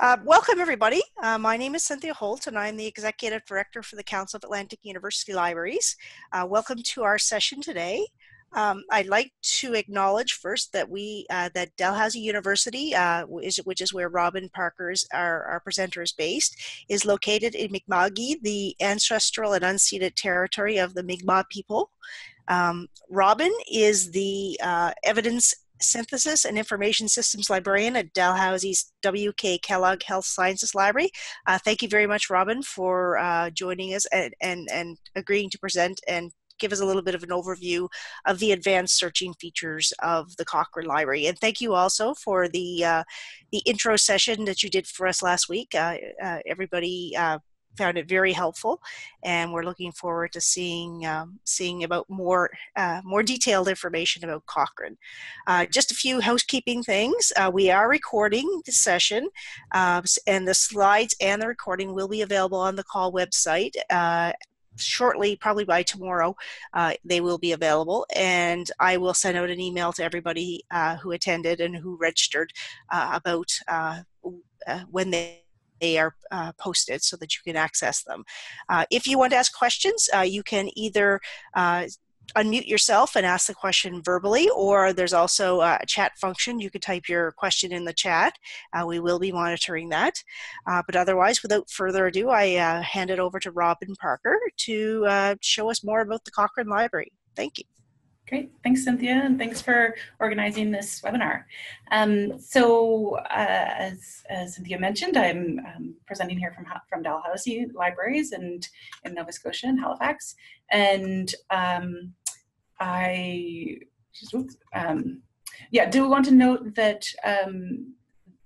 Welcome, everybody. My name is Cynthia Holt, and I'm the Executive Director for the Council of Atlantic University Libraries. Welcome to our session today. I'd like to acknowledge first that that Dalhousie University, which is where Robin Parker's our presenter is based, is located in Mi'kma'ki, the ancestral and unceded territory of the Mi'kmaq people. Robin is the Evidence Synthesis and Information Systems Librarian at Dalhousie's W.K. Kellogg Health Sciences Library. Thank you very much, Robin, for joining us and agreeing to present and give us a little bit of an overview of the advanced searching features of the Cochrane Library. And thank you also for the intro session that you did for us last week. Everybody found it very helpful, and we're looking forward to seeing about more detailed information about Cochrane. Just a few housekeeping things. We are recording the session, and the slides and the recording will be available on the CAAL website shortly, probably by tomorrow. They will be available, and I will send out an email to everybody who attended and who registered about when they are posted so that you can access them. If you want to ask questions, you can either unmute yourself and ask the question verbally, or there's also a chat function. You could type your question in the chat. We will be monitoring that. But otherwise, without further ado, I hand it over to Robin Parker to show us more about the Cochrane Library. Thank you. Great, thanks Cynthia, and thanks for organizing this webinar. As Cynthia mentioned, I'm presenting here from Dalhousie Libraries and in Nova Scotia and Halifax, and I do want to note that at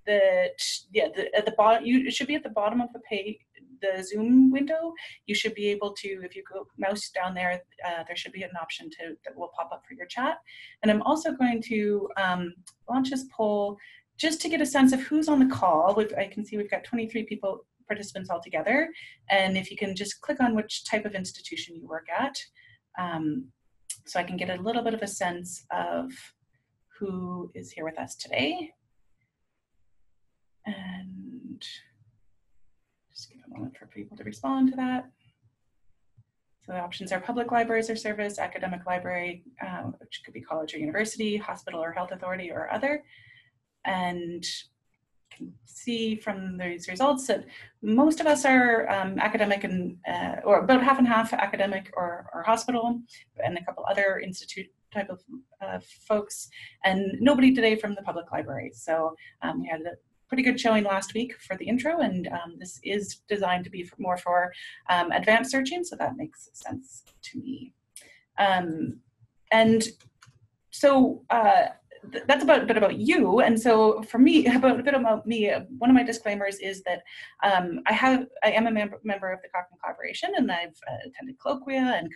the bottom, it should be at the bottom of the page. The Zoom window, you should be able to, if you go mouse down there, there should be an option that will pop up for your chat. And I'm also going to launch this poll just to get a sense of who's on the call. I can see we've got 23 participants altogether. And if you can just click on which type of institution you work at, so I can get a little bit of a sense of who is here with us today. And just give a moment for people to respond to that. So the options are public libraries or service, academic library, which could be college or university, hospital or health authority or other. And you can see from these results that most of us are academic and, or about half and half academic or hospital, and a couple other institute type of folks, and nobody today from the public library. So we had a pretty good showing last week for the intro, and this is designed to be more for advanced searching, so that makes sense to me. And so that's a bit about you. And so for me, a bit about me, one of my disclaimers is that I am a member of the Cochrane Collaboration, and I've attended colloquia and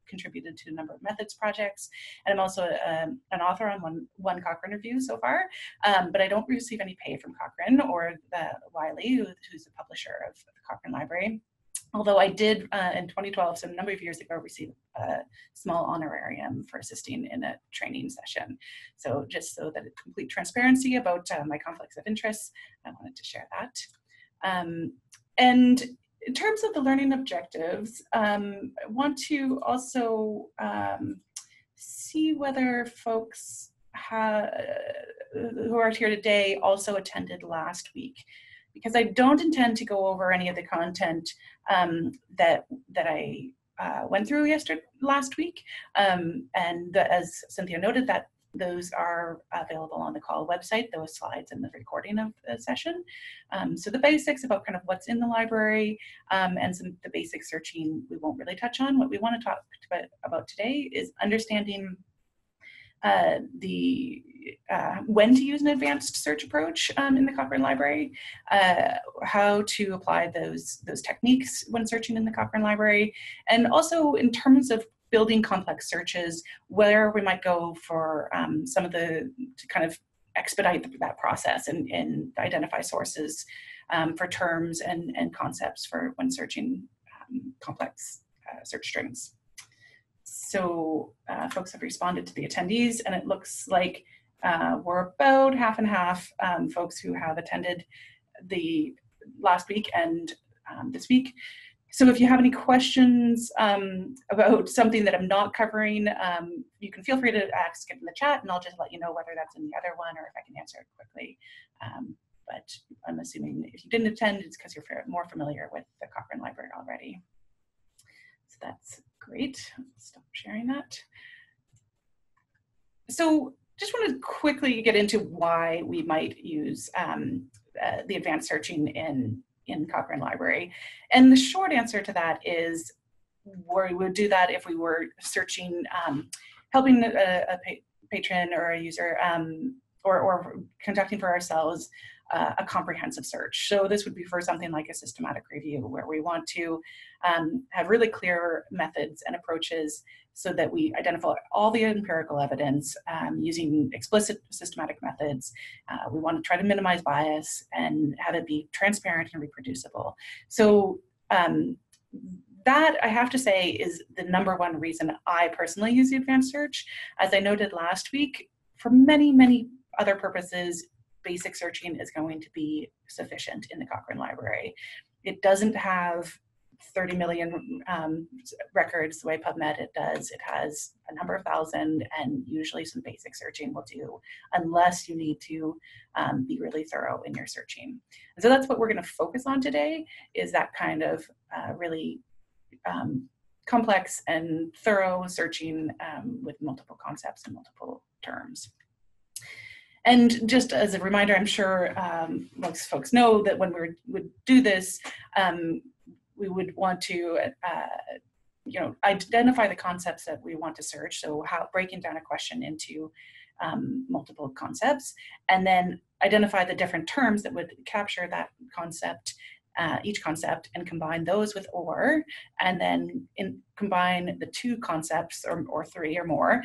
contributed to a number of methods projects. And I'm also an author on one Cochrane review so far, but I don't receive any pay from Cochrane or Wiley, who's the publisher of the Cochrane Library. Although I did in 2012, so a number of years ago, receive a small honorarium for assisting in a training session. So just so that it's complete transparency about my conflicts of interest, I wanted to share that. And in terms of the learning objectives, I want to also see whether folks who are here today also attended last week, because I don't intend to go over any of the content that I went through last week. And as Cynthia noted, that those are available on the CAAL website, those slides and the recording of the session. So the basics about kind of what's in the library and the basic searching we won't really touch on. What we want to talk about today is understanding when to use an advanced search approach in the Cochrane Library, how to apply those techniques when searching in the Cochrane Library, and also in terms of building complex searches, where we might go for some of to kind of expedite that process and identify sources for terms and concepts for when searching complex search strings. So folks have responded to the attendees, and it looks like we're about half and half folks who have attended the last week and this week. So if you have any questions about something that I'm not covering, you can feel free to ask it in the chat, and I'll just let you know whether that's in the other one or if I can answer it quickly. But I'm assuming if you didn't attend, it's because you're more familiar with the Cochrane Library already. So that's great. Stop sharing that. So just want to quickly get into why we might use the advanced searching in Cochrane Library. And the short answer to that is we would do that if we were searching, helping a patron or a user or conducting for ourselves a comprehensive search. So this would be for something like a systematic review, where we want to have really clear methods and approaches so that we identify all the empirical evidence using explicit systematic methods. We want to try to minimize bias and have it be transparent and reproducible. So that, I have to say, is the #1 reason I personally use the advanced search. As I noted last week, for many, many other purposes, basic searching is going to be sufficient in the Cochrane Library. It doesn't have 30 million records the way PubMed it does. It has a number of thousand, and usually some basic searching will do, unless you need to be really thorough in your searching. And so that's what we're going to focus on today, is that kind of really complex and thorough searching with multiple concepts and multiple terms. And just as a reminder, I'm sure most folks know that when we would do this, we would want to identify the concepts that we want to search. So breaking down a question into multiple concepts, and then identify the different terms that would capture that concept, each concept, and combine those with OR, and then combine the two concepts or three or more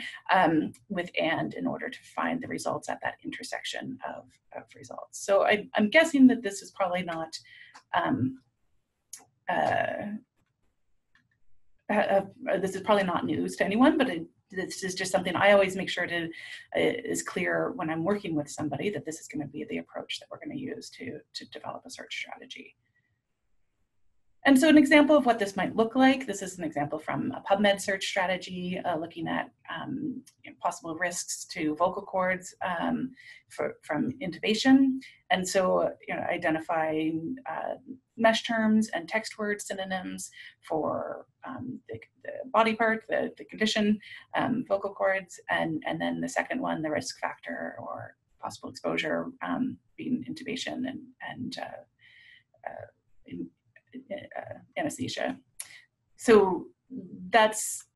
with AND in order to find the results at that intersection of results. So I'm guessing that this is probably not this is probably not news to anyone, but this is just something I always make sure is clear when I'm working with somebody, that this is going to be the approach that we're going to use to develop a search strategy. And so an example of what this might look like, this is an example from a PubMed search strategy looking at possible risks to vocal cords from intubation. And so identifying mesh terms and text word synonyms for the body part, the condition, vocal cords, and then the second one, the risk factor or possible exposure being intubation and anesthesia. So that's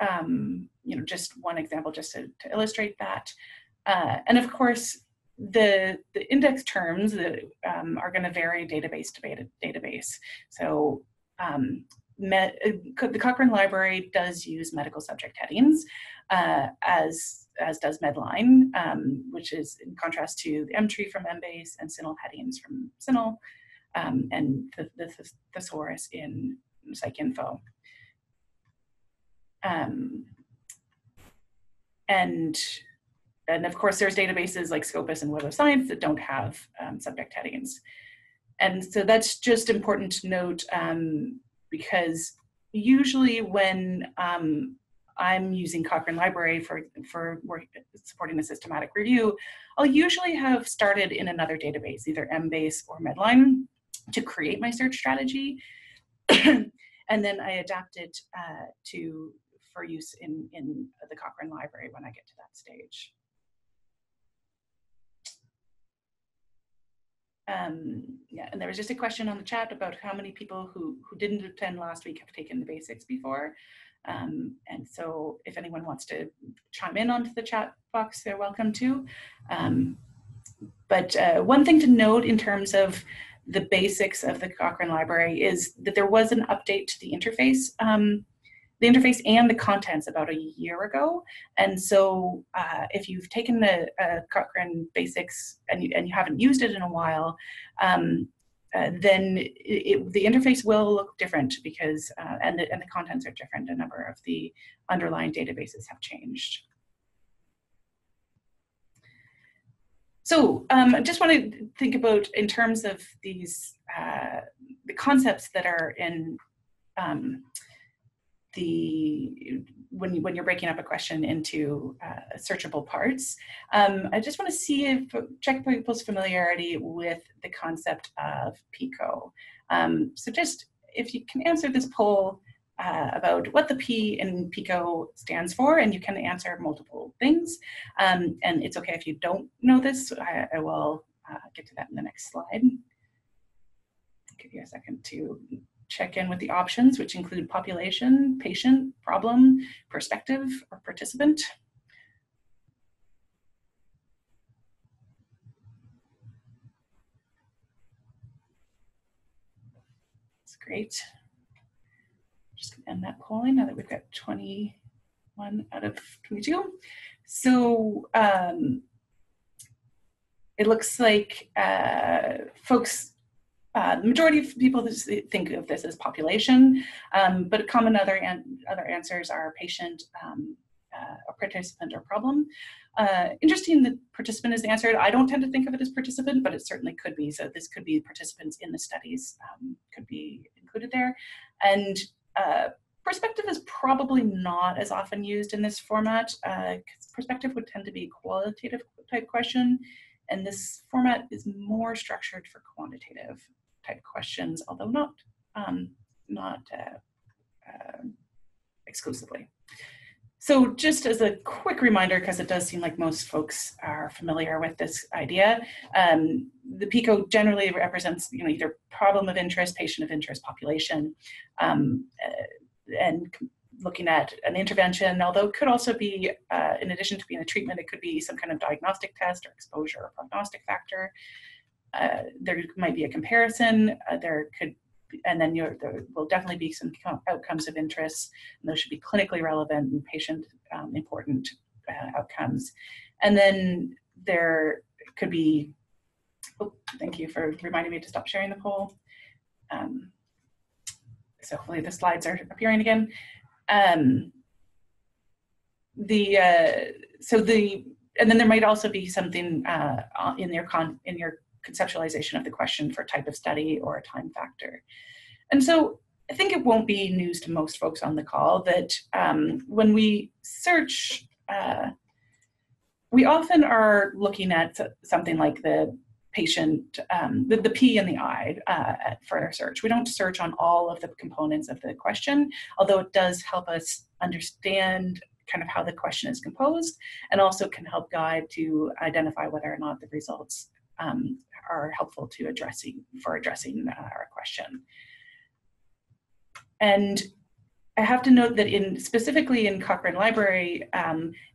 just one example just to illustrate that. And of course, the index terms that are going to vary database to database. So the Cochrane Library does use medical subject headings, as does Medline, which is in contrast to the MTree from Embase and CINAHL headings from CINAHL. And the thesaurus in PsycInfo. And of course, there's databases like Scopus and Web of Science that don't have subject headings. And so that's just important to note, because usually when I'm using Cochrane Library for supporting a systematic review, I'll usually have started in another database, either Embase or Medline, to create my search strategy, and then I adapt it for use in the Cochrane Library when I get to that stage. Yeah, and there was just a question on the chat about how many people who didn't attend last week have taken the basics before. And so if anyone wants to chime in onto the chat box, they're welcome to. But one thing to note in terms of the basics of the Cochrane Library is that there was an update to the interface and the contents about a year ago. And so if you've taken the Cochrane basics and you haven't used it in a while, then the interface will look different because, and the contents are different. A number of the underlying databases have changed. So I just want to think about in terms of these, the concepts that are in when you're breaking up a question into searchable parts. I just want to see if, check people's familiarity with the concept of PICO. So just if you can answer this poll about what the P in PICO stands for, and you can answer multiple things. And it's okay if you don't know this. I will get to that in the next slide. I'll give you a second to check in with the options, which include population, patient, problem, perspective, or participant. That's great. Just gonna end that polling now that we've got 21 out of 22. So it looks like folks, the majority of people think of this as population, but common other answers are patient, or participant, or problem. Interesting that participant is answered. I don't tend to think of it as participant, but it certainly could be. So this could be participants in the studies, could be included there. And perspective is probably not as often used in this format, because perspective would tend to be a qualitative type question, and this format is more structured for quantitative type questions, although not exclusively. So just as a quick reminder, because it does seem like most folks are familiar with this idea, the PICO generally represents either problem of interest, patient of interest, population, and looking at an intervention, although it could also be, in addition to being a treatment, it could be some kind of diagnostic test or exposure or prognostic factor. There might be a comparison, and then there will definitely be some outcomes of interest, and those should be clinically relevant and patient important outcomes. And then there could be, oh, thank you for reminding me to stop sharing the poll. So hopefully the slides are appearing again. And then there might also be something in your conceptualization of the question for type of study or a time factor. And so I think it won't be news to most folks on the call that when we search, we often are looking at something like the patient, the P and the I for our search. We don't search on all of the components of the question, although it does help us understand kind of how the question is composed, and also can help guide to identify whether or not the results are helpful to addressing our question. And I have to note that specifically in Cochrane Library,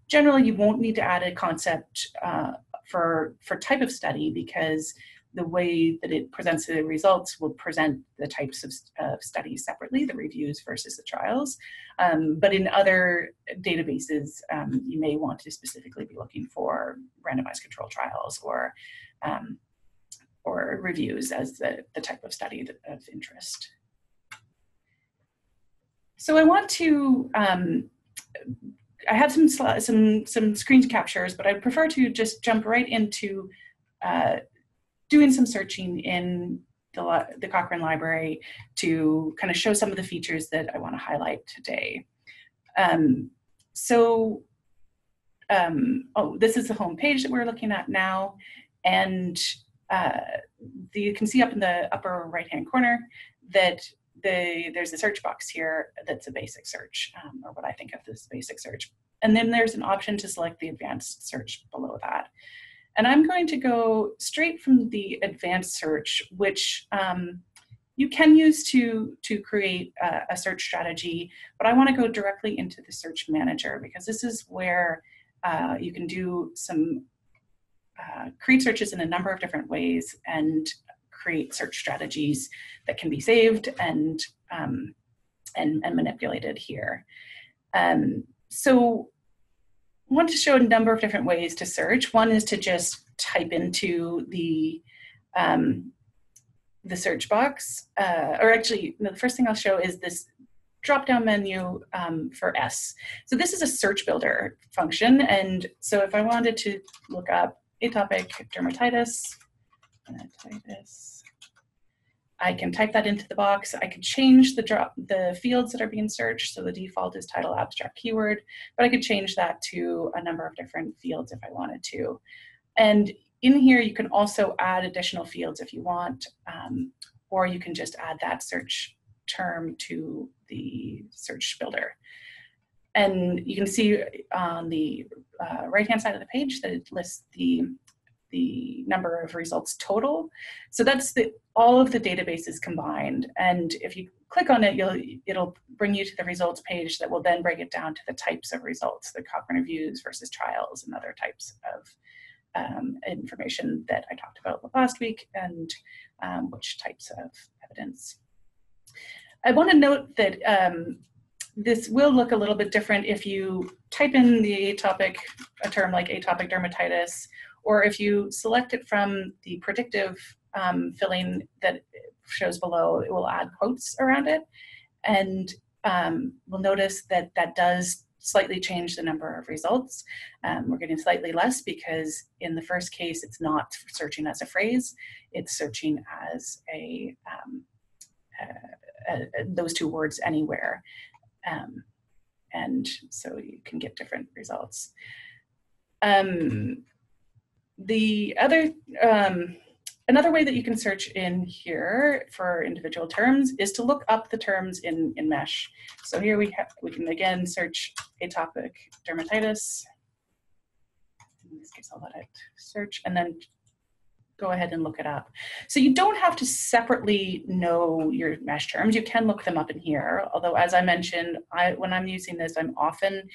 generally you won't need to add a concept for type of study, because the way that it presents the results will present the types of studies separately, the reviews versus the trials. But in other databases, you may want to specifically be looking for randomized controlled trials or reviews as the type of study of interest. So I want to, I have some screen captures, but I prefer to just jump right into doing some searching in the Cochrane Library to kind of show some of the features that I want to highlight today. This is the home page that we're looking at now, and you can see up in the upper right-hand corner that there's a search box here that's a basic search, or what I think of as basic search. And then there's an option to select the advanced search below that. And I'm going to go straight from the advanced search, which you can use to create a search strategy, but I want to go directly into the search manager, because this is where you can do some create searches in a number of different ways and create search strategies that can be saved and manipulated here. So I want to show a number of different ways to search. One is to just type into the search box, or actually, no, the first thing I'll show is this drop-down menu for S. So this is a search builder function, and so if I wanted to look up atopic dermatitis. I can type that into the box. I could change the fields that are being searched. So the default is title abstract keyword, but I could change that to a number of different fields if I wanted to. And in here, you can also add additional fields if you want, or you can just add that search term to the search builder. And you can see on the right-hand side of the page that it lists the number of results total. So that's all of the databases combined. And if you click on it, it'll bring you to the results page that will then break it down to the types of results, the Cochrane reviews versus trials and other types of information that I talked about last week, and which types of evidence. I want to note that this will look a little bit different if you type in the atopic, a term like atopic dermatitis, or if you select it from the predictive filling that shows below, it will add quotes around it. And we'll notice that that does slightly change the number of results. We're getting slightly less because in the first case, it's not searching as a phrase, it's searching as those two words anywhere. And so you can get different results. The other, another way that you can search in here for individual terms is to look up the terms in MESH. So here we can again search atopic dermatitis. In this case, I'll let it search and then go ahead and look it up. So you don't have to separately know your MESH terms. You can look them up in here. Although, as I mentioned, when I'm using this, I'm often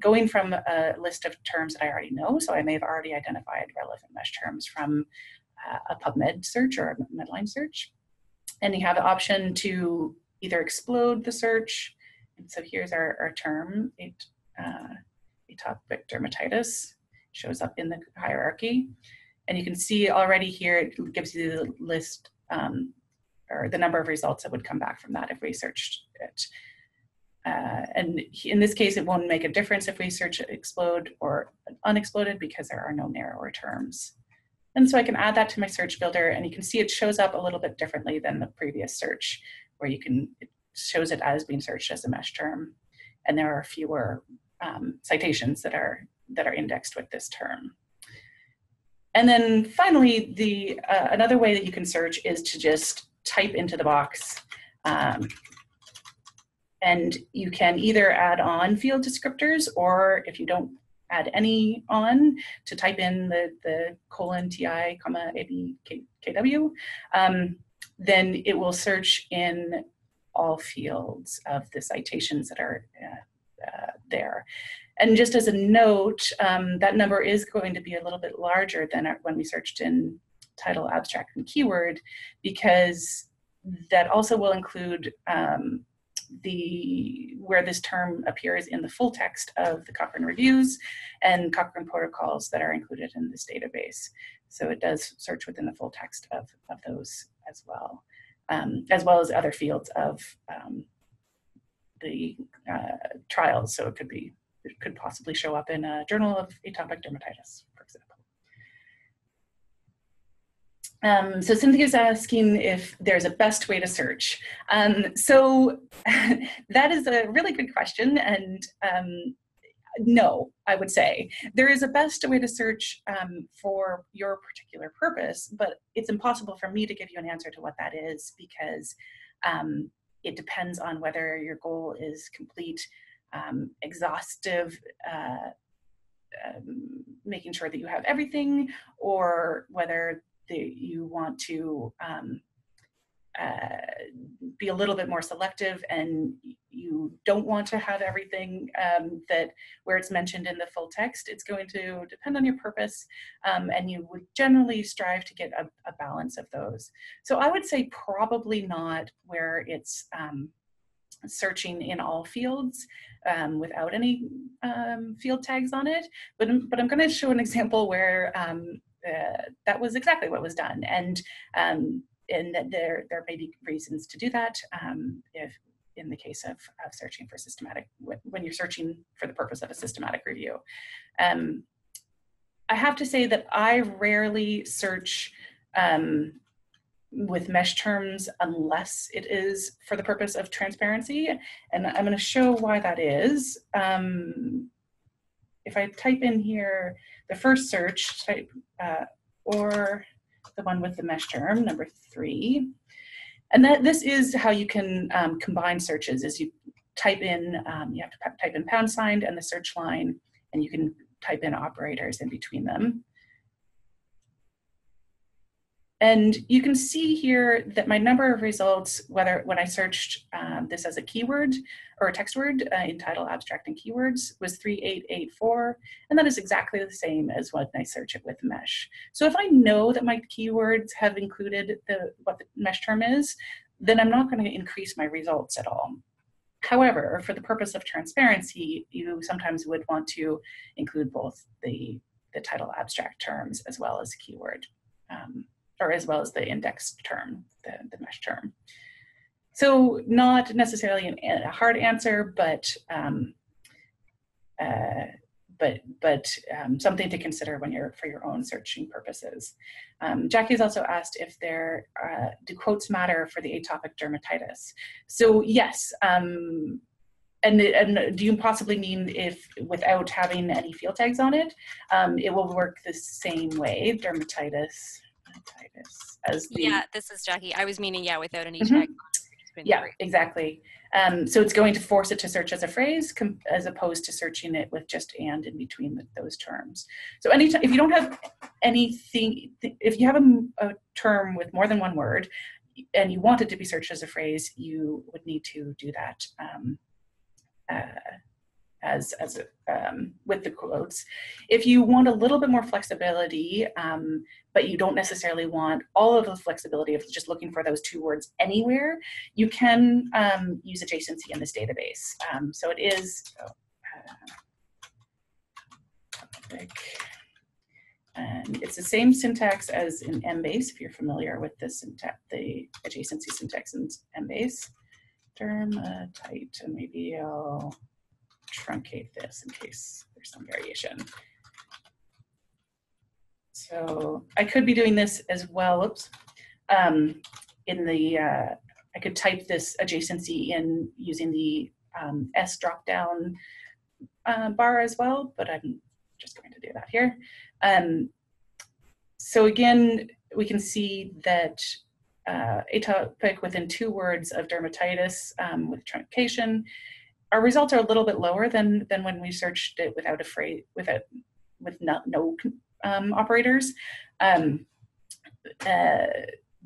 going from a list of terms that I already know. So I may have already identified relevant MESH terms from a PubMed search or a Medline search. And you have the option to either explode the search. And so here's our term, atopic dermatitis, shows up in the hierarchy. And you can see already here, it gives you the list or the number of results that would come back from that if we searched it. And in this case, it won't make a difference if we search explode or unexploded because there are no narrower terms. And so I can add that to my search builder, and you can see it shows up a little bit differently than the previous search, where it shows it as being searched as a MESH term. And there are fewer citations that are indexed with this term. And then finally, another way that you can search is to just type into the box. And you can either add on field descriptors, or if you don't add any on, to type in the :ti, abkw, then it will search in all fields of the citations that are there. And just as a note, that number is going to be a little bit larger than when we searched in title, abstract, and keyword, because that also will include where this term appears in the full text of the Cochrane reviews and Cochrane protocols that are included in this database. So it does search within the full text of those as well as other fields of the trials. So it could possibly show up in a journal of atopic dermatitis, for example. So Cynthia's asking if there's a best way to search. So that is a really good question, and no, I would say. There is a best way to search for your particular purpose, but it's impossible for me to give you an answer to what that is, because it depends on whether your goal is complete, exhaustive, making sure that you have everything, or whether you want to be a little bit more selective and you don't want to have everything where it's mentioned in the full text. It's going to depend on your purpose, and you would generally strive to get a balance of those. So I would say probably not where it's searching in all fields without any field tags on it, but I'm going to show an example where that was exactly what was done, and that there may be reasons to do that if in the case of searching for systematic, when you're searching for the purpose of a systematic review. I have to say that I rarely search with mesh terms unless it is for the purpose of transparency. And I'm going to show why that is. If I type in here the first search, type or the one with the mesh term, number 3. And this is how you can combine searches, is you type in, you have to type in # and the search line, and you can type in operators in between them. And you can see here that my number of results, when I searched this as a keyword or a text word in title, abstract, and keywords, was 3884. And that is exactly the same as when I search it with mesh. So if I know that my keywords have included what the mesh term is, then I'm not going to increase my results at all. However, for the purpose of transparency, you sometimes would want to include both the title abstract terms as well as keyword. Or as well as the indexed term, the mesh term. So not necessarily a hard answer, but something to consider when for your own searching purposes. Jackie's also asked if do quotes matter for the atopic dermatitis? So yes, and do you possibly mean if without having any field tags on it, it will work the same way, dermatitis as the... Yeah, this is Jackie. I was meaning, yeah, without any tag. Yeah, exactly. So it's going to force it to search as a phrase as opposed to searching it with just and in between those terms. So anytime, if you don't have anything, if you have a term with more than one word and you want it to be searched as a phrase, you would need to do that with the quotes. If you want a little bit more flexibility, but you don't necessarily want all of the flexibility of just looking for those 2 words anywhere, you can use adjacency in this database. So it is, and it's the same syntax as in Embase, if you're familiar with the adjacency syntax in Embase. Dermatite, and maybe I'll truncate this in case there's some variation. So I could be doing this as well. Oops. I could type this adjacency in using the S drop-down bar as well, but I'm just going to do that here. So again, we can see that atopic within 2 words of dermatitis with truncation. Our results are a little bit lower than when we searched it without a phrase, with no operators,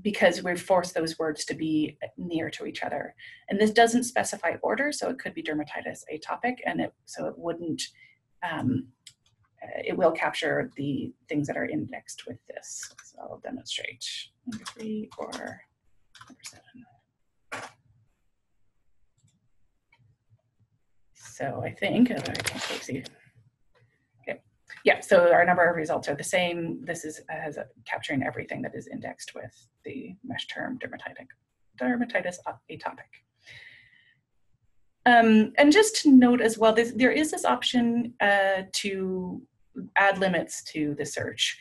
because we've forced those words to be near to each other. And this doesn't specify order, so it could be dermatitis atopic, and so it wouldn't. It will capture the things that are indexed with this. So I'll demonstrate number 3 or number 7. So I think, I can't see. Okay. Yeah, so our number of results are the same. This is capturing everything that is indexed with the mesh term dermatitis atopic. And just to note as well, there is this option to add limits to the search.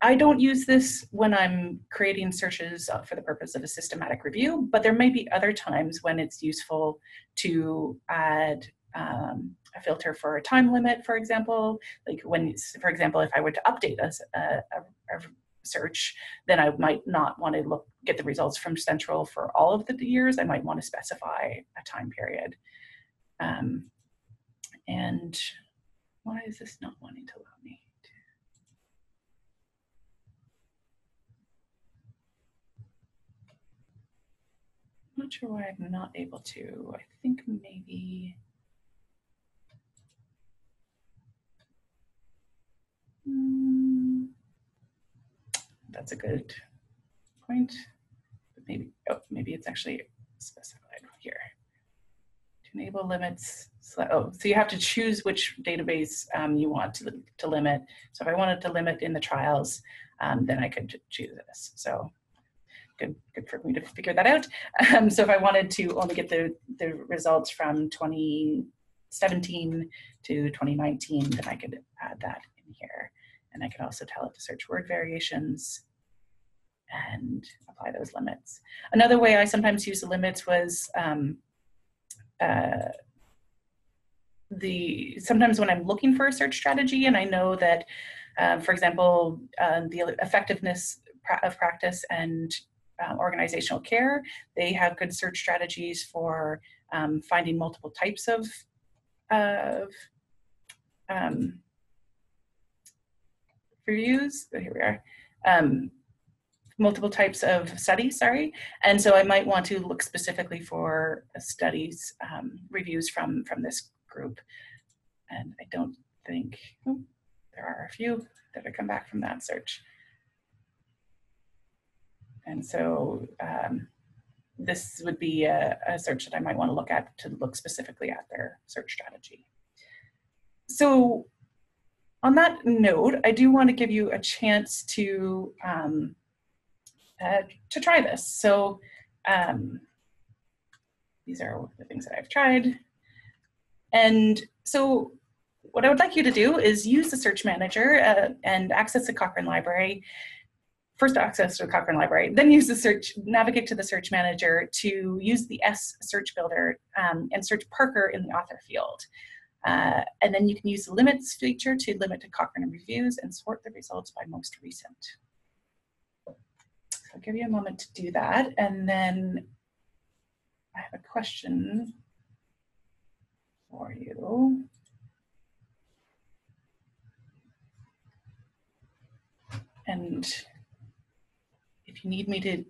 I don't use this when I'm creating searches for the purpose of a systematic review, but there may be other times when it's useful to add a filter for a time limit, for example. Like when, for example, if I were to update a search, then I might not want to get the results from Central for all of the years. I might want to specify a time period. And why is this not wanting to allow me to? I'm not sure why I'm not able to. I think maybe. That's a good point. But maybe it's actually specified here. To enable limits. So you have to choose which database you want to limit. So if I wanted to limit in the trials, then I could choose this. So good for me to figure that out. So if I wanted to only get the results from 2017 to 2019, then I could add that in here. And I could also tell it to search word variations and apply those limits. Another way I sometimes use the limits was sometimes when I'm looking for a search strategy and I know that, for example, the effectiveness of practice and organizational care, they have good search strategies for finding multiple types of reviews. Here we are. Multiple types of studies, sorry. And so I might want to look specifically for studies, reviews from this group. And I don't think, there are a few that have come back from that search. And so this would be a search that I might want to look at to look specifically at their search strategy. So on that note, I do want to give you a chance to try this. So these are the things that I've tried. And so what I would like you to do is use the search manager and access the Cochrane Library. First access to the Cochrane Library, then use the search, navigate to the search manager to use the S search builder and search Parker in the author field. And then you can use the limits feature to limit to Cochrane reviews and sort the results by most recent. I'll give you a moment to do that. And then I have a question for you. And if you need me to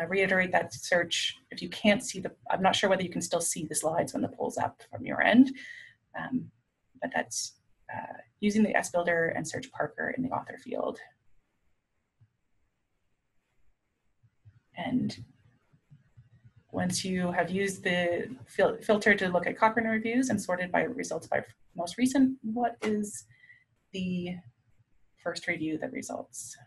reiterate that search, if you can't see I'm not sure whether you can still see the slides when the poll's up from your end, but that's using the S builder and search Parker in the author field. And once you have used the filter to look at Cochrane reviews and sorted by results by most recent, what is the first review that results?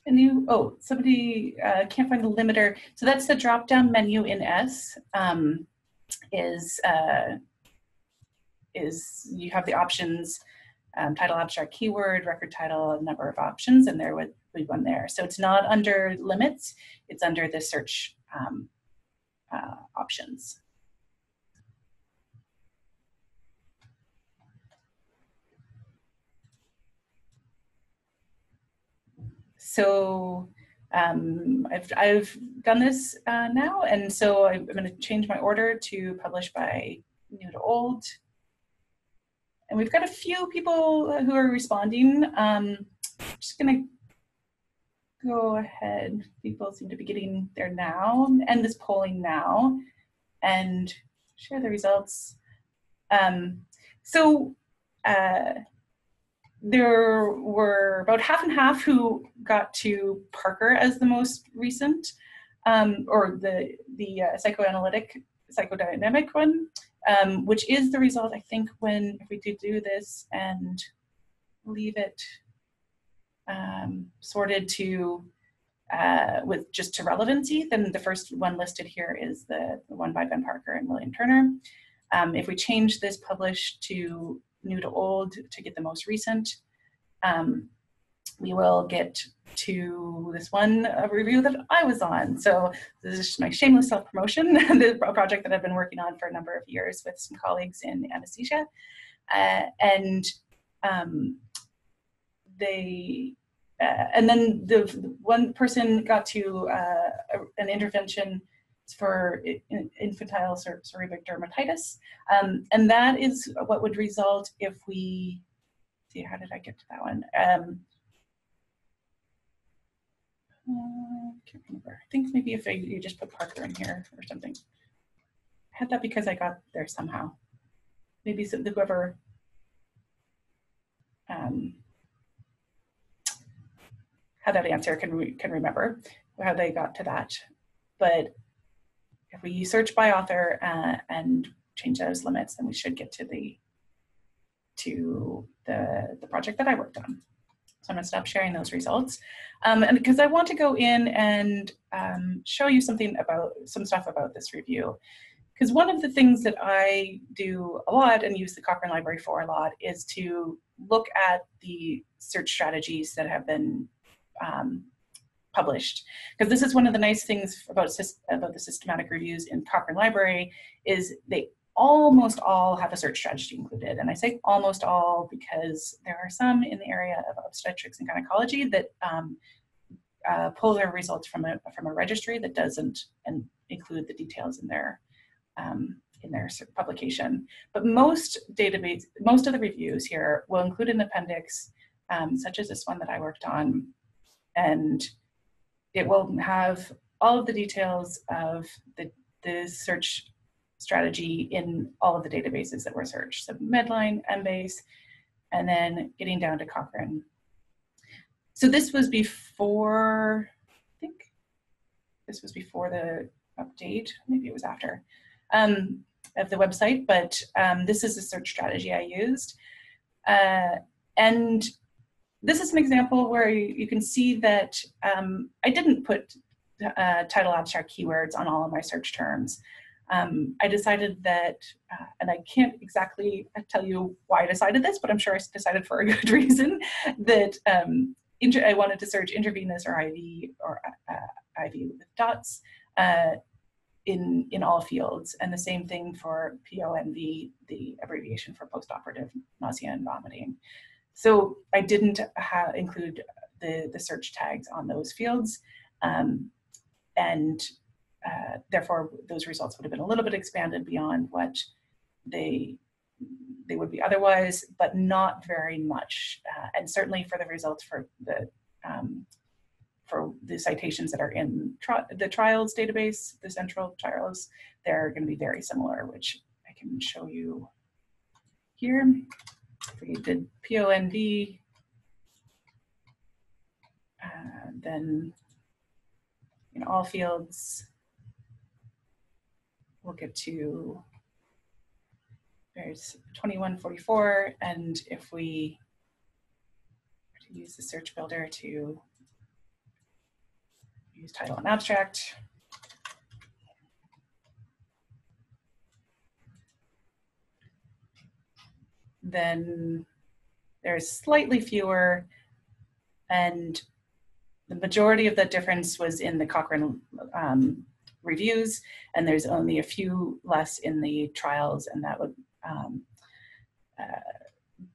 Can you, somebody can't find the limiter. So that's the drop-down menu in S, is you have the options, title, abstract, keyword, record title, a number of options, and there would be one there. So it's not under limits, it's under the search options. So I've done this now, and so I'm going to change my order to publish by new to old. And we've got a few people who are responding. I'm just going to go ahead. People seem to be getting there now, end this polling now, and share the results. There were about half and half who got to Parker as the most recent, or the psychodynamic one, which is the result, I think, if we do this and leave it sorted to with just to relevancy, then the first one listed here is the one by Ben Parker and William Turner. If we change this published to new to old to get the most recent, we will get to this one review that I was on. So this is my shameless self-promotion, the project that I've been working on for a number of years with some colleagues in anesthesia. And then the one person got to an intervention for infantile seborrheic dermatitis. And that is what would result if we, see, how did I get to that one? I can't remember. I think maybe if you just put Parker in here or something. I had that because I got there somehow. Maybe whoever had that answer can remember how they got to that. But if we search by author and change those limits, then we should get to the project that I worked on. So I'm going to stop sharing those results. And because I want to go in and show you some stuff about this review. Because one of the things that I do a lot and use the Cochrane Library for a lot is to look at the search strategies that have been published. Because this is one of the nice things about the systematic reviews in Cochrane Library is they almost all have a search strategy included. And I say almost all because there are some in the area of obstetrics and gynecology that pull their results from a registry that doesn't include the details in their publication. But most of the reviews here will include an appendix, such as this one that I worked on, and it will have all of the details of the search strategy in all of the databases that were searched. So Medline, Embase, and then getting down to Cochrane. So this was before, I think this was before the update, maybe it was after, of the website, but this is the search strategy I used. And this is an example where you can see that I didn't put title abstract keywords on all of my search terms. I decided that, and I can't exactly tell you why I decided this, but I'm sure I decided for a good reason, that I wanted to search intravenous or IV with dots in all fields, and the same thing for PONV, the abbreviation for postoperative nausea and vomiting. So I didn't include the search tags on those fields, and therefore those results would have been a little bit expanded beyond what they would be otherwise, but not very much. And certainly for the results for the citations that are in the trials database, the central trials, they're going to be very similar, which I can show you here. If we did PONV, then in all fields, we'll get to, there's 2144, and if we use the search builder to use title and abstract, then there's slightly fewer, and the majority of the difference was in the Cochrane reviews, and there's only a few less in the trials, and that would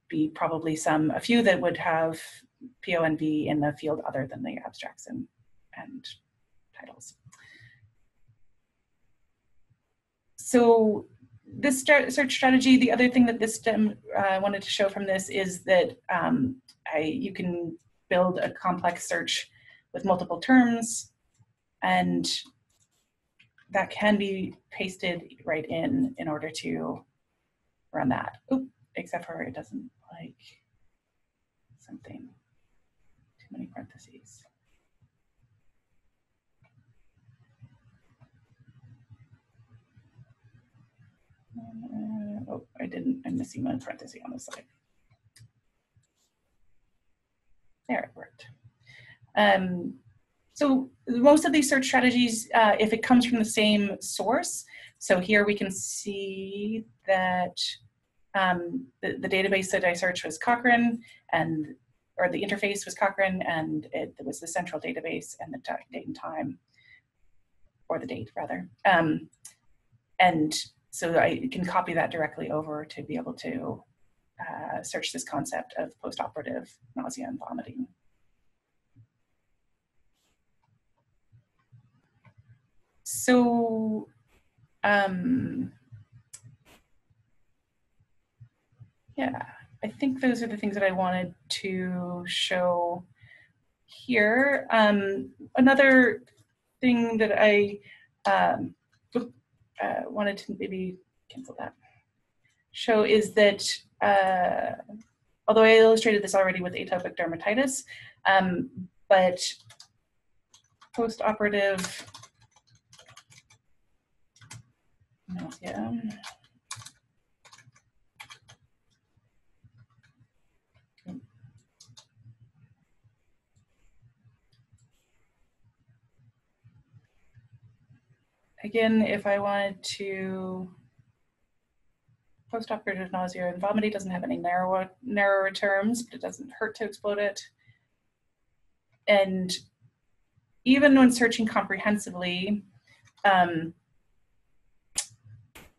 be probably a few that would have PONV in the field other than the abstracts and titles. So this search strategy, the other thing that this I wanted to show from this is that you can build a complex search with multiple terms, and that can be pasted right in order to run that. Oop, except for it doesn't like something, too many parentheses. Oh, I'm missing one parenthesis on the side. There, it worked. So most of these search strategies, if it comes from the same source, so here we can see that the database that I searched was Cochrane, or the interface was Cochrane, and it was the central database and the date and time, or the date rather. And so I can copy that directly over to be able to search this concept of postoperative nausea and vomiting. So, yeah, I think those are the things that I wanted to show here. Another thing that I wanted to maybe cancel that, show is that, although I illustrated this already with atopic dermatitis, but postoperative nausea. Again, if I wanted to, postoperative nausea and vomiting doesn't have any narrower terms, but it doesn't hurt to explode it. And even when searching comprehensively,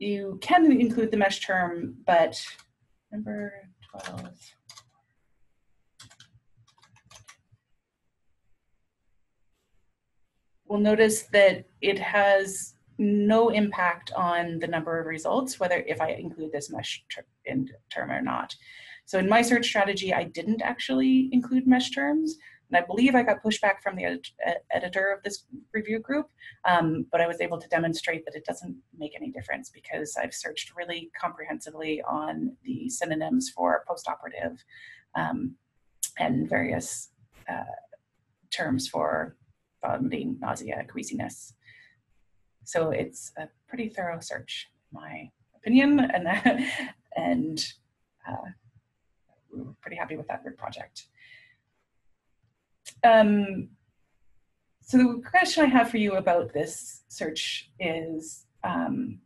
you can include the mesh term, but number 12. We'll notice that it has no impact on the number of results, whether if I include this mesh term or not. So in my search strategy, I didn't actually include mesh terms. And I believe I got pushback from the editor of this review group, but I was able to demonstrate that it doesn't make any difference because I've searched really comprehensively on the synonyms for postoperative and various terms for vomiting, nausea, queasiness. So it's a pretty thorough search, in my opinion, and we were pretty happy with that group project. So the question I have for you about this search is in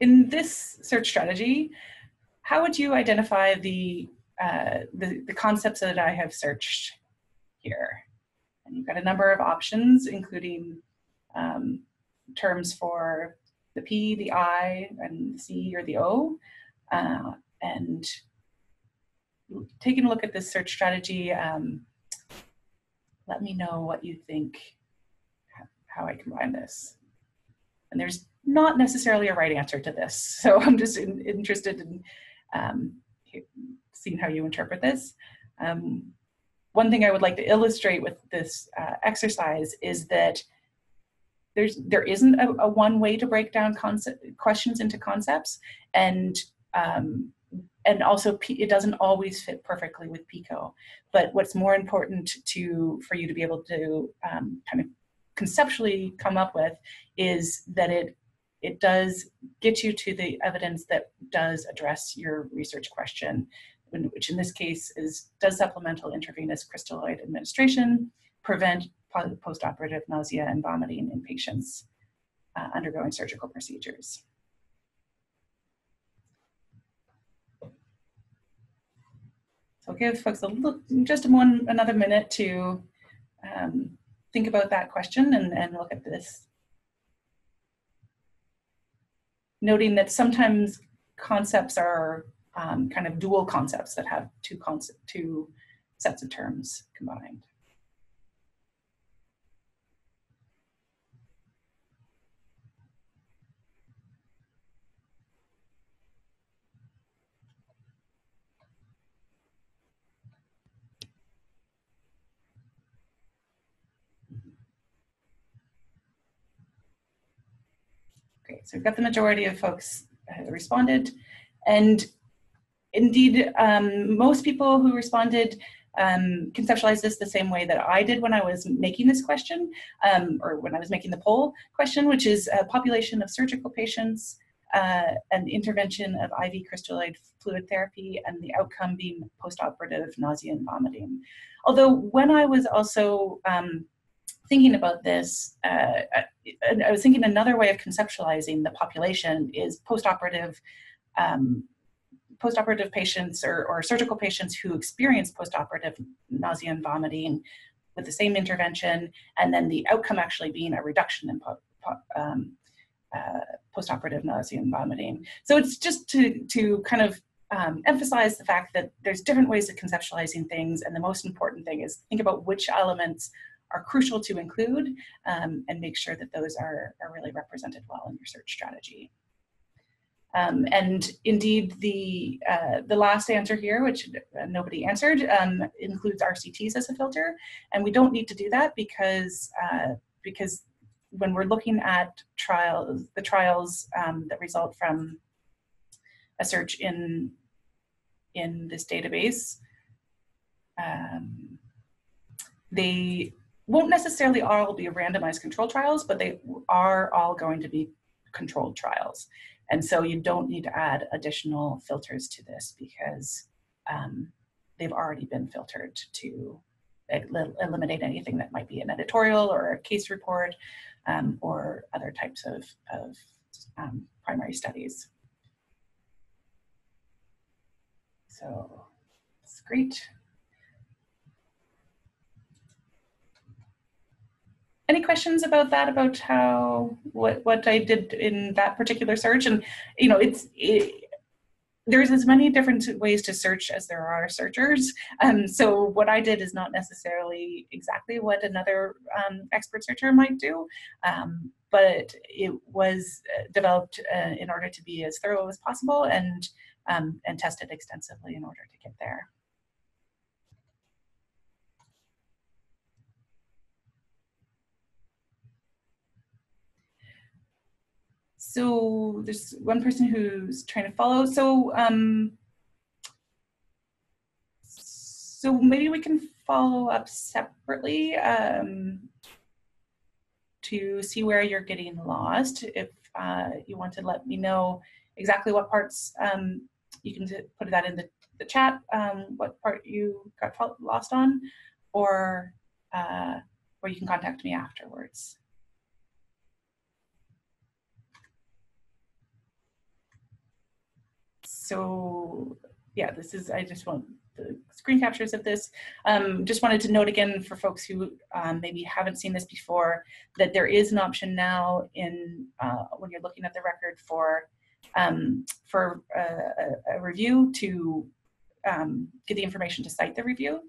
this search strategy, how would you identify the concepts that I have searched here? And you've got a number of options, including terms for the P, the I, and the C or the O. And taking a look at this search strategy, let me know what you think, how I combine this. And there's not necessarily a right answer to this, so I'm just interested in seeing how you interpret this. One thing I would like to illustrate with this exercise is that there isn't a one way to break down questions into concepts, and also it doesn't always fit perfectly with PICO. But what's more important for you to be able to kind of conceptually come up with is that it does get you to the evidence that does address your research question, which in this case is, does supplemental intravenous crystalloid administration prevent postoperative nausea and vomiting in patients undergoing surgical procedures? So I'll give folks just another minute to think about that question and look at this. Noting that sometimes concepts are kind of dual concepts that have two sets of terms combined. Okay, so we've got the majority of folks responded, and indeed, most people who responded conceptualized this the same way that I did when I was making this question, or when I was making the poll question, which is a population of surgical patients an intervention of IV crystalloid fluid therapy, and the outcome being postoperative nausea and vomiting. Although when I was also thinking about this, I was thinking another way of conceptualizing the population is postoperative patients or surgical patients who experience postoperative nausea and vomiting with the same intervention, and then the outcome actually being a reduction in postoperative nausea and vomiting. So it's just to kind of emphasize the fact that there's different ways of conceptualizing things, and the most important thing is think about which elements are crucial to include, and make sure that those are really represented well in your search strategy. And indeed, the last answer here, which nobody answered, includes RCTs as a filter, and we don't need to do that because when we're looking at the trials that result from a search in this database, they won't necessarily all be randomized controlled trials, but they are all going to be controlled trials. And so you don't need to add additional filters to this because they've already been filtered to eliminate anything that might be an editorial or a case report or other types of primary studies. So it's great. Any questions about that, about what I did in that particular search? And you know, there's as many different ways to search as there are searchers. So what I did is not necessarily exactly what another expert searcher might do, but it was developed in order to be as thorough as possible and tested extensively in order to get there. So there's one person who's trying to follow. So so maybe we can follow up separately to see where you're getting lost. If you want to let me know exactly what parts, you can put that in the chat, what part you got lost on, or you can contact me afterwards. So yeah, I just want the screen captures of this. Just wanted to note again for folks who maybe haven't seen this before, that there is an option now in when you're looking at the record for a review to get the information to cite the review.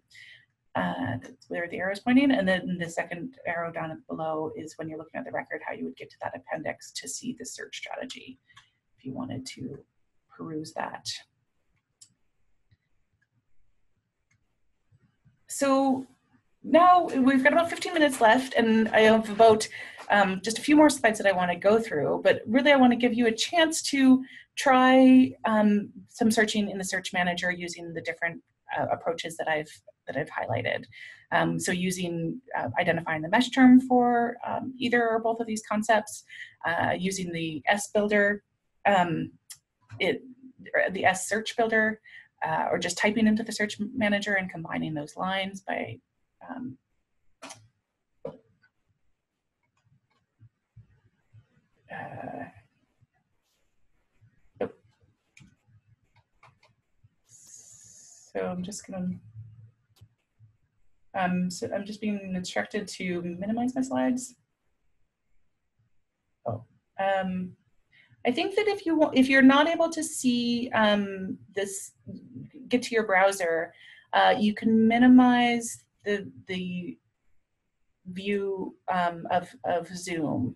That's where the arrow is pointing. And then the second arrow down below is when you're looking at the record, how you would get to that appendix to see the search strategy if you wanted to peruse that. So now we've got about 15 minutes left, and I have about just a few more slides that I want to go through, but really I want to give you a chance to try some searching in the Search Manager using the different approaches that I've highlighted. So using identifying the mesh term for either or both of these concepts, using the S builder, the S search builder, or just typing into the Search Manager and combining those lines by so I'm just gonna so I'm just being instructed to minimize my slides. I think that if you're not able to see this, get to your browser, you can minimize the view of Zoom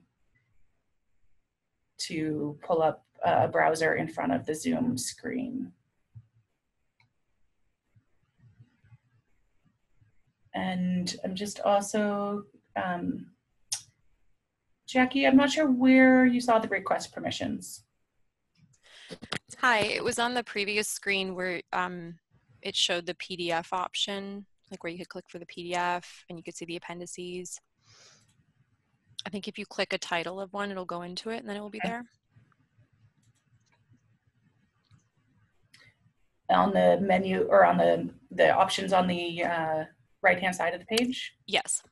to pull up a browser in front of the Zoom screen. And I'm just also, Jackie, I'm not sure where you saw the request permissions. Hi, it was on the previous screen where it showed the PDF option, like where you could click for the PDF and you could see the appendices. I think if you click a title of one, it'll go into it and then it will be there. on the menu or on the options on the right-hand side of the page? Yes.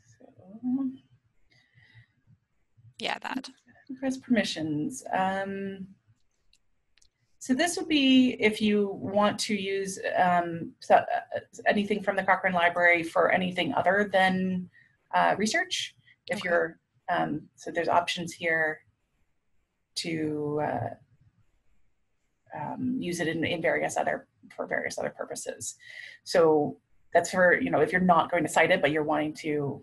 So, Yeah, that. request permissions. So this would be if you want to use anything from the Cochrane Library for anything other than research. If Okay. you're, so there's options here to use it in various other purposes. So that's for, you know, if you're not going to cite it, but you're wanting to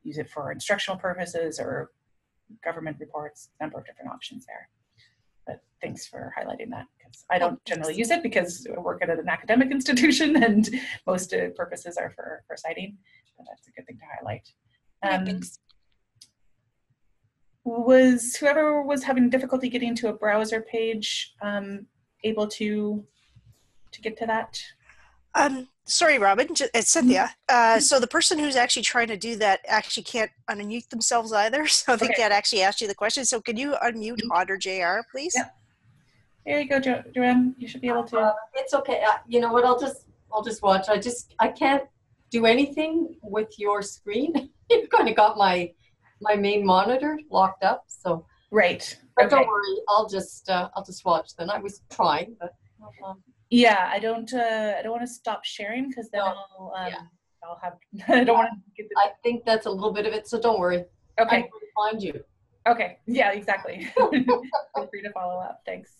use it for instructional purposes or government reports, a number of different options there. But thanks for highlighting that, because I don't generally use it because I work at an academic institution and most purposes are for citing. So that's a good thing to highlight. Thanks. Was whoever was having difficulty getting to a browser page able to get to that? Sorry, Robin, it's Cynthia. So the person who's actually trying to do that actually can't unmute themselves either, so they can't actually ask you the question. So can you unmute Odd or JR, please? Yep. There you go, Joanne. You should be able to. It's okay. You know what? I'll just watch. I can't do anything with your screen. You've kind of got my main monitor locked up. So right. But don't worry. I'll just watch. Then I was trying, but. Yeah, I don't want to stop sharing because then I'll have. I don't want to get the. I think that's a little bit of it. So don't worry. Okay. I'm going to find you. Okay. Yeah. Exactly. Feel free to follow up. Thanks.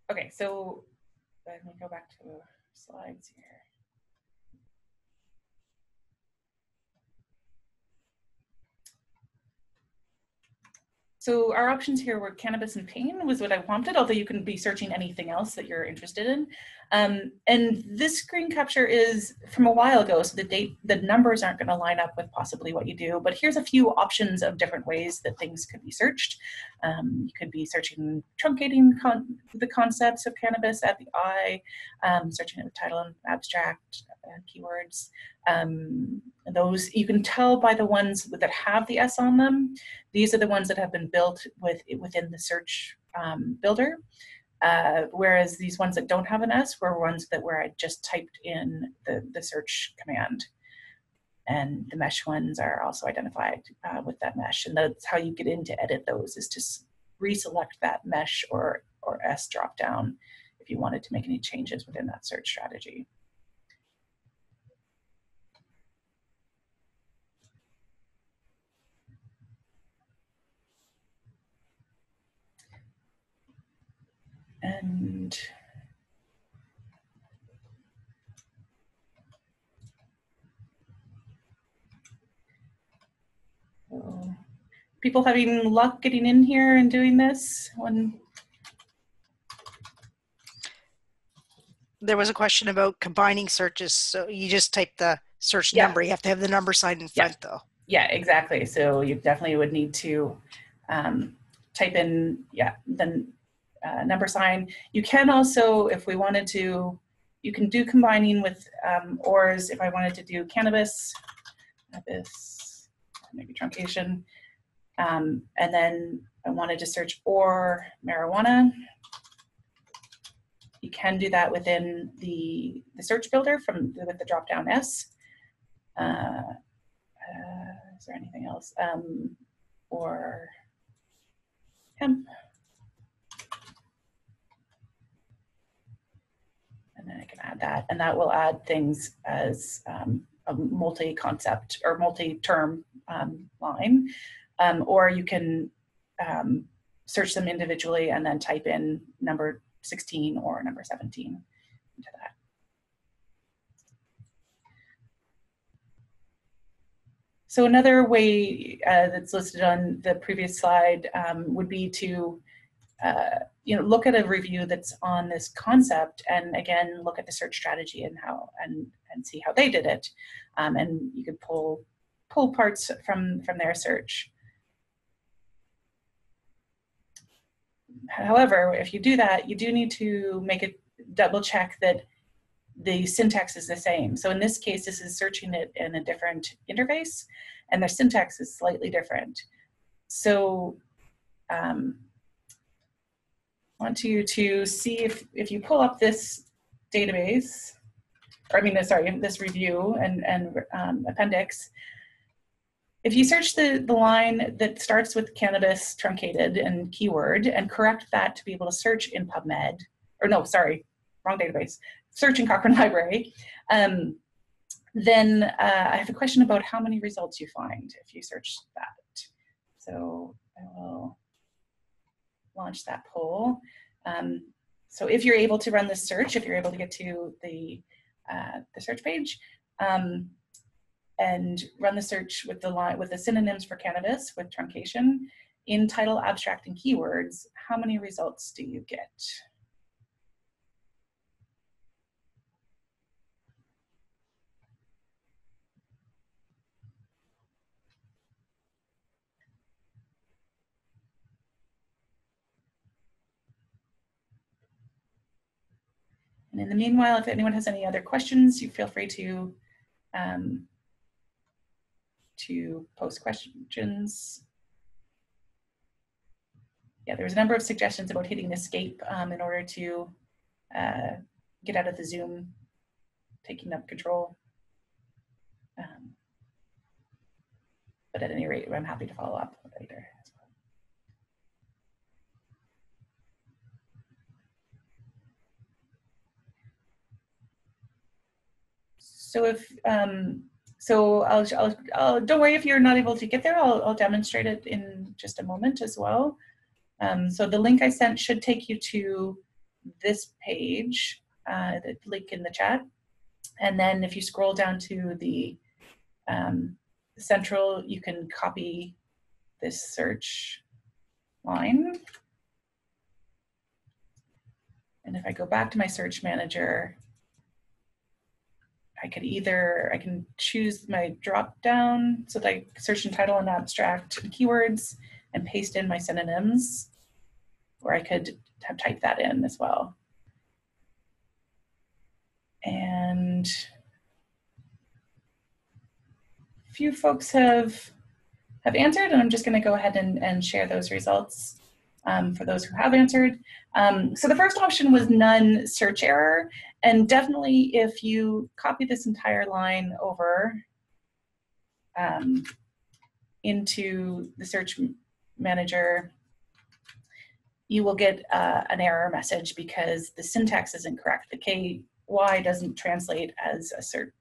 Okay, so let me go back to slides here. So our options here were cannabis and pain was what I wanted, although you can be searching anything else that you're interested in. And this screen capture is from a while ago, so the numbers aren't going to line up with possibly what you do, but here's a few options of different ways that things could be searched. You could be searching, truncating the concepts of cannabis at the eye, searching it with title and abstract keywords. Those you can tell by the ones that have the S on them. These are the ones that have been built within the search builder, whereas these ones that don't have an S were ones where I just typed in the search command. And the mesh ones are also identified with that mesh, and that's how you get in to edit those, is to reselect that mesh or S dropdown if you wanted to make any changes within that search strategy. And so, people having luck getting in here and doing this? There was a question about combining searches. So you just type the search number. You have to have the number sign in front though. Yeah, exactly. So you definitely would need to type in, the number sign. You can also, if we wanted to, you can do combining with ORs. If I wanted to do cannabis, maybe truncation, and then I wanted to search or marijuana, you can do that within the search builder with the drop-down S. Is there anything else? Or hemp. And then I can add that, and that will add things as a multi-concept or multi-term line, or you can search them individually and then type in number 16 or number 17 into that. So another way that's listed on the previous slide would be to look at a review that's on this concept, and again look at the search strategy and see how they did it, and you could pull parts from their search. However, if you do that, you do need to double check that the syntax is the same. So in this case, this is searching it in a different interface, and their syntax is slightly different. So I want you to see if you pull up this database, or I mean, sorry, this review and appendix. If you search the line that starts with cannabis truncated and keyword and correct that to be able to search in PubMed, or no, sorry, wrong database, search in Cochrane Library, then I have a question about how many results you find if you search that. So I will launch that poll. So if you're able to run this search, if you're able to get to the search page, and run the search with the synonyms for cannabis with truncation in title, abstract, and keywords, how many results do you get? And in the meanwhile, if anyone has any other questions, you feel free to post questions. Yeah, there was a number of suggestions about hitting escape in order to get out of the Zoom, taking up control. But at any rate, I'm happy to follow up later as well. So if so I'll don't worry if you're not able to get there. I'll demonstrate it in just a moment as well. So the link I sent should take you to this page, the link in the chat. And then if you scroll down to the central, you can copy this search line. And if I go back to my search manager, I can choose my drop down so that I search in title and abstract and keywords and paste in my synonyms, or I could have typed that in as well. And a few folks have answered, and I'm just going to go ahead and share those results for those who have answered. So the first option was none search error. And definitely if you copy this entire line over into the search manager, you will get an error message because the syntax isn't correct. The KY doesn't translate as a search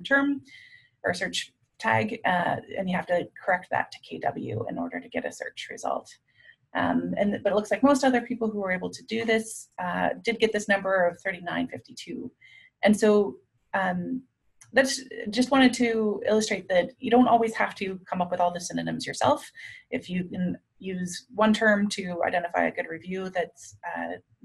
term or search tag, and you have to correct that to KW in order to get a search result. But it looks like most other people who were able to do this did get this number of 3952. And so that's just wanted to illustrate that you don't always have to come up with all the synonyms yourself. If you can use one term to identify a good review that's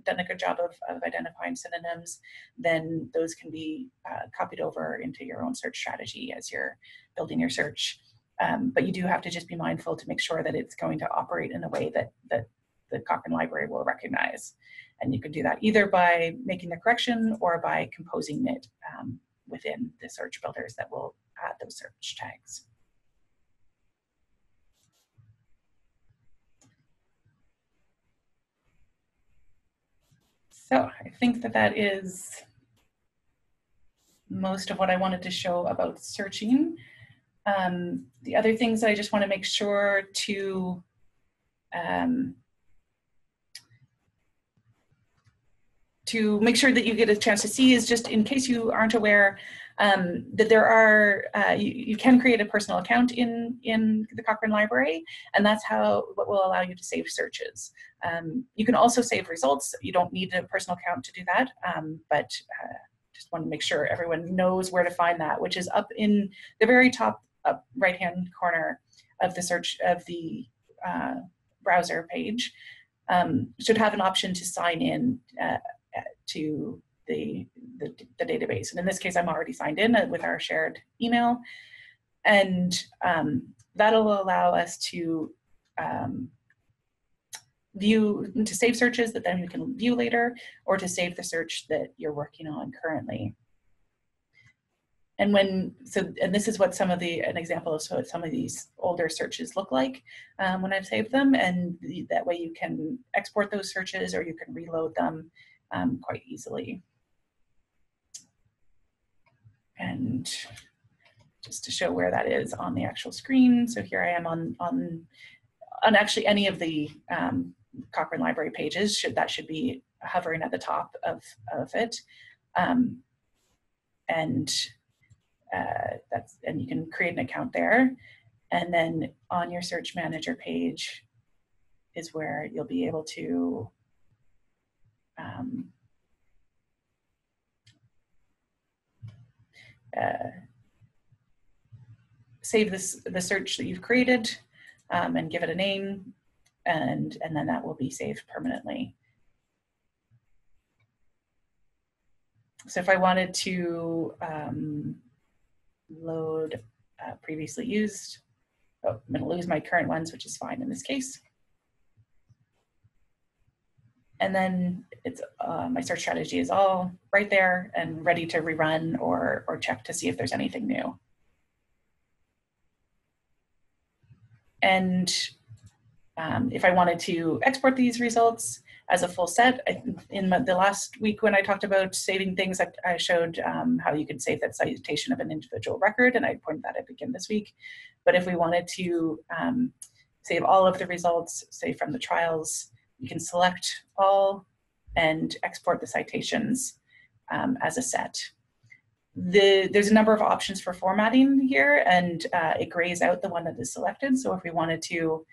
done a good job of identifying synonyms, then those can be copied over into your own search strategy as you're building your search. But you do have to just be mindful to make sure that it's going to operate in a way that the Cochrane Library will recognize. And you can do that either by making the correction or by composing it within the search builders that will add those search tags. So I think that is most of what I wanted to show about searching. The other things that I just want to make sure to make sure that you get a chance to see is just in case you aren't aware that there are, you can create a personal account in the Cochrane Library, and that's what will allow you to save searches. You can also save results. You don't need a personal account to do that, but just want to make sure everyone knows where to find that, which is up in the very top right-hand corner of the search of the browser page. Should have an option to sign in to the database. And in this case, I'm already signed in with our shared email. And that'll allow us to to save searches that then you can view later, or to save the search that you're working on currently. And and this is what an example of what some of these older searches look like when I've saved them, and that way you can export those searches or you can reload them quite easily. And just to show where that is on the actual screen, so here I am on actually any of the Cochrane Library pages. That should be hovering at the top of it, and you can create an account there. And then on your search manager page is where you'll be able to save the search that you've created and give it a name, and then that will be saved permanently. So if I wanted to load previously used, I'm going to lose my current ones, which is fine in this case. And then it's my search strategy is all right there and ready to rerun or check to see if there's anything new. And if I wanted to export these results as a full set, in the last week when I talked about saving things, I showed how you could save that citation of an individual record, and I pointed that out again this week. But if we wanted to save all of the results, say from the trials, you can select all and export the citations as a set. There's a number of options for formatting here, and it grays out the one that is selected. So if we wanted to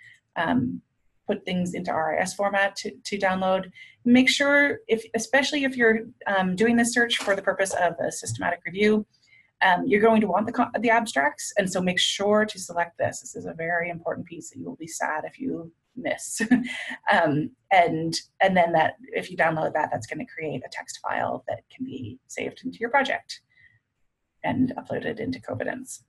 put things into RIS format to download, make sure, especially if you're doing this search for the purpose of a systematic review, you're going to want the abstracts, and so make sure to select this. This is a very important piece that you will be sad if you miss. And then that, if you download that, that's going to create a text file that can be saved into your project and uploaded into Covidence.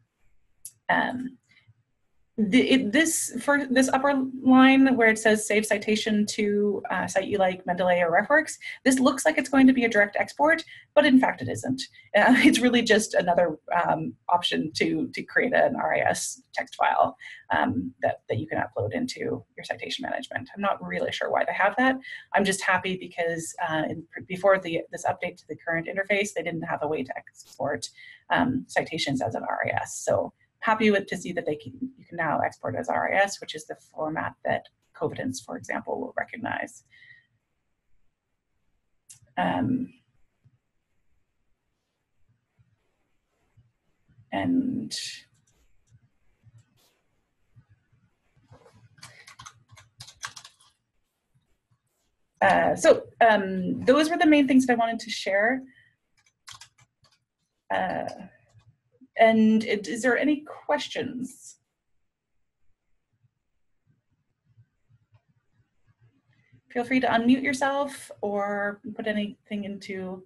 For this upper line where it says save citation to site you like, Mendeley or RefWorks, this looks like it's going to be a direct export, but in fact it isn't. It's really just another option to create an RIS text file that you can upload into your citation management. I'm not really sure why they have that. I'm just happy because before this update to the current interface, they didn't have a way to export citations as an RIS. So happy to see that you can now export as RIS, which is the format that Covidence, for example, will recognize. So those were the main things that I wanted to share. And is there any questions? Feel free to unmute yourself or put anything into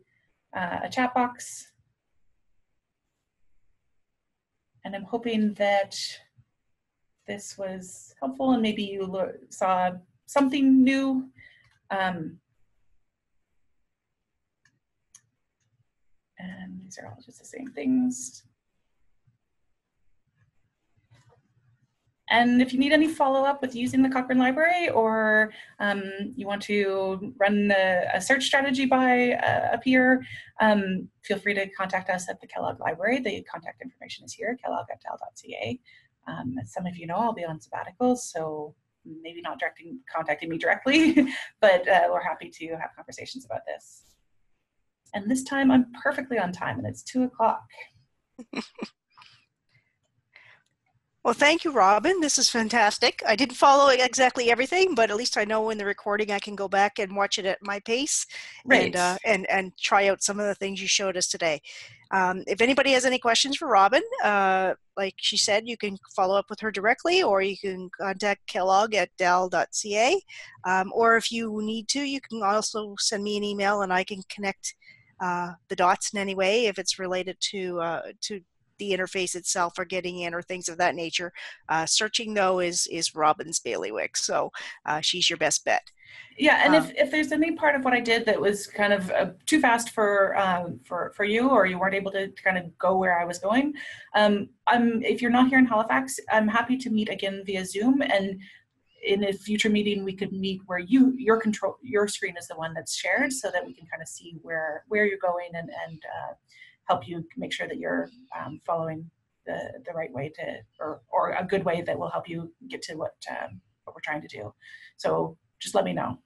a chat box. And I'm hoping that this was helpful and maybe you saw something new. And these are all just the same things. And if you need any follow-up with using the Cochrane Library, or you want to run a search strategy by up here, feel free to contact us at the Kellogg Library. The contact information is here, kellogg@dal.ca. As some of you know, I'll be on sabbatical, so maybe not contacting me directly, but we're happy to have conversations about this. And this time I'm perfectly on time, and it's 2 o'clock. Well, thank you, Robin. This is fantastic. I didn't follow exactly everything, but at least I know in the recording I can go back and watch it at my pace, right, and try out some of the things you showed us today. If anybody has any questions for Robin, like she said, you can follow up with her directly, or you can contact kellogg@dal.ca, or if you need to, you can also send me an email and I can connect the dots in any way if it's related to the interface itself or getting in or things of that nature. Searching though is Robin's bailiwick, so she's your best bet. Yeah, and if there's any part of what I did that was kind of too fast for you, or you weren't able to kind of go where I was going, if you're not here in Halifax, I'm happy to meet again via Zoom, and in a future meeting we could meet where your screen is the one that's shared, so that we can kind of see where you're going and help you make sure that you're following the right way to, or a good way that will help you get to what we're trying to do. So just let me know.